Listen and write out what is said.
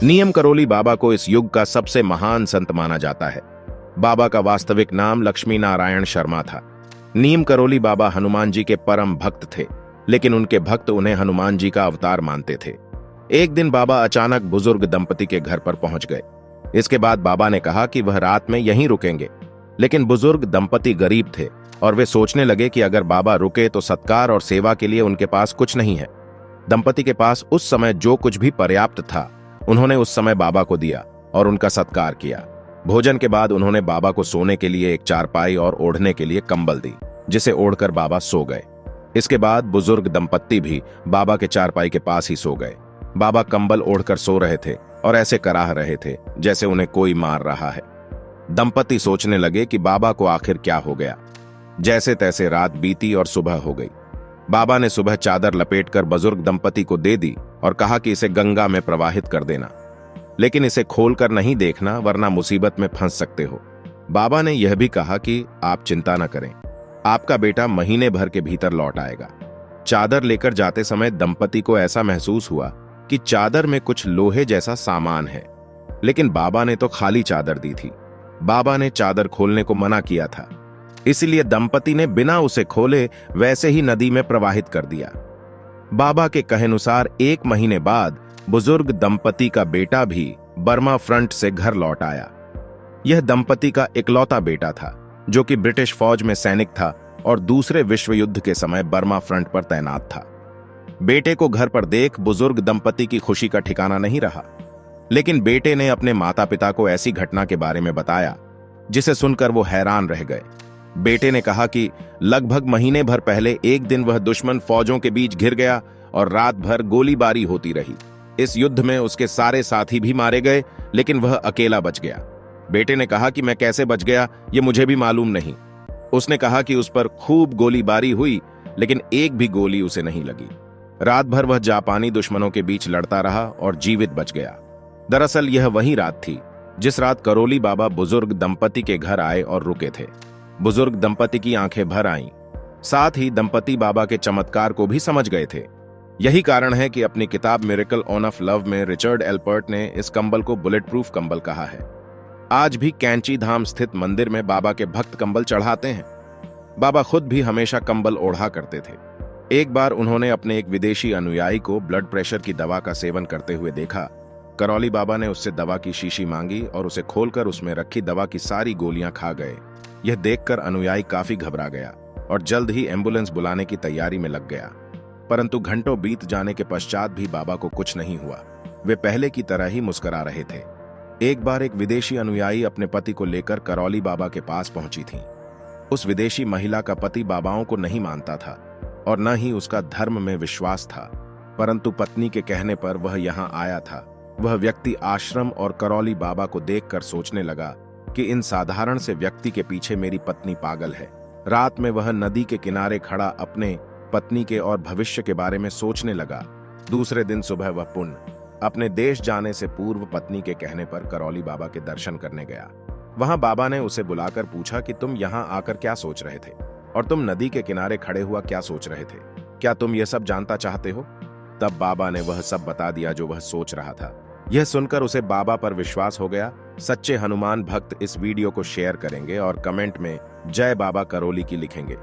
नियम करोली बाबा को इस युग का सबसे महान संत माना जाता है। बाबा का वास्तविक नाम लक्ष्मी नारायण शर्मा था। नीम करोली बाबा हनुमान जी के परम भक्त थे, लेकिन उनके भक्त उन्हें हनुमान जी का अवतार मानते थे। एक दिन बाबा अचानक बुजुर्ग दंपति के घर पर पहुंच गए। इसके बाद बाबा ने कहा कि वह रात में यहीं रुकेंगे, लेकिन बुजुर्ग दंपति गरीब थे और वे सोचने लगे कि अगर बाबा रुके तो सत्कार और सेवा के लिए उनके पास कुछ नहीं है। दंपति के पास उस समय जो कुछ भी पर्याप्त था उन्होंने उस समय बाबा को दिया और उनका सत्कार किया। भोजन के बाद उन्होंने बाबा को सोने के लिए एक चारपाई और ओढ़ने के लिए कंबल दी, जिसे ओढ़कर बाबा सो गए। इसके बाद बुजुर्ग दंपत्ति भी बाबा के चारपाई के पास ही सो गए। बाबा कंबल ओढ़कर सो रहे थे और ऐसे कराह रहे थे जैसे उन्हें कोई मार रहा है। दंपति सोचने लगे कि बाबा को आखिर क्या हो गया। जैसे तैसे रात बीती और सुबह हो गई। बाबा ने सुबह चादर लपेटकर बुजुर्ग दंपति को दे दी और कहा कि इसे गंगा में प्रवाहित कर देना, लेकिन इसे खोलकर नहीं देखना वरना मुसीबत में फंस सकते हो। बाबा ने यह भी कहा कि आप चिंता न करें, आपका बेटा महीने भर के भीतर लौट आएगा। चादर लेकर जाते समय दंपति को ऐसा महसूस हुआ कि चादर में कुछ लोहे जैसा सामान है, लेकिन बाबा ने तो खाली चादर दी थी। बाबा ने चादर खोलने को मना किया था, इसलिए दंपति ने बिना उसे खोले वैसे ही नदी में प्रवाहित कर दिया। बाबा के कहेनुसार 1 महीने बाद बुजुर्ग दंपति का बेटा भी बर्मा फ्रंट से घर लौट आया। यह दंपति का इकलौता बेटा था जो कि ब्रिटिश फौज में सैनिक था और दूसरे विश्व युद्ध के समय बर्मा फ्रंट पर तैनात था। बेटे को घर पर देख बुजुर्ग दंपति की खुशी का ठिकाना नहीं रहा, लेकिन बेटे ने अपने माता पिता को ऐसी घटना के बारे में बताया जिसे सुनकर वो हैरान रह गए। बेटे ने कहा कि लगभग महीने भर पहले एक दिन वह दुश्मन फौजों के बीच घिर गया और रात भर गोलीबारी होती रही। इस युद्ध में उसके सारे साथी भी मारे गए, लेकिन वह अकेला बच गया। बेटे ने कहा कि मैं कैसे बच गया ये मुझे भी मालूम नहीं। उसने कहा कि उस पर खूब गोलीबारी हुई, लेकिन एक भी गोली उसे नहीं लगी। रात भर वह जापानी दुश्मनों के बीच लड़ता रहा और जीवित बच गया। दरअसल यह वही रात थी जिस रात करोली बाबा बुजुर्ग दंपति के घर आए और रुके थे। बुजुर्ग दंपति की आंखें भर आईं। साथ ही दंपति बाबा के चमत्कार को भी समझ गए थे। यही कारण है कि अपनी किताब मिरेकल ऑन ऑफ लव में रिचर्ड एल्पर्ट ने इस कंबल को बुलेट प्रूफ कंबल कहा है। आज भी कैंची धाम स्थित मंदिर में बाबा के भक्त कंबल चढ़ाते हैं। बाबा खुद भी हमेशा कंबल ओढ़ा करते थे। एक बार उन्होंने अपने एक विदेशी अनुयायी को ब्लड प्रेशर की दवा का सेवन करते हुए देखा। करौली बाबा ने उससे दवा की शीशी मांगी और उसे खोलकर उसमें रखी दवा की सारी गोलियां खा गए। यह देखकर अनुयायी काफी घबरा गया और जल्द ही एम्बुलेंस बुलाने की तैयारी में लग गया। परंतु घंटों बीत जाने के पश्चात भी बाबा को कुछ नहीं हुआ। वे पहले की तरह ही मुस्कुरा रहे थे। एक बार एक विदेशी अनुयायी अपने पति को लेकर करौली बाबा के पास पहुंची थी। उस विदेशी महिला का पति बाबाओं को नहीं मानता था और न ही उसका धर्म में विश्वास था, परंतु पत्नी के कहने पर वह यहां आया था। वह व्यक्ति आश्रम और करौली बाबा को देखकर सोचने लगा कि इन साधारण से व्यक्ति के पीछे मेरी पत्नी पागल है। रात में वह नदी के किनारे खड़ा अपने पत्नी के और भविष्य के बारे में सोचने लगा। दूसरे दिन सुबह वह पुण्य अपने देश जाने से पूर्व पत्नी के कहने पर करौली बाबा के दर्शन करने गया। वहां बाबा ने उसे बुलाकर पूछा कि तुम यहाँ आकर क्या सोच रहे थे और तुम नदी के किनारे खड़े हुआ क्या सोच रहे थे? क्या तुम यह सब जानता चाहते हो? तब बाबा ने वह सब बता दिया जो वह सोच रहा था। यह सुनकर उसे बाबा पर विश्वास हो गया। सच्चे हनुमान भक्त इस वीडियो को शेयर करेंगे और कमेंट में जय बाबा करौली की लिखेंगे।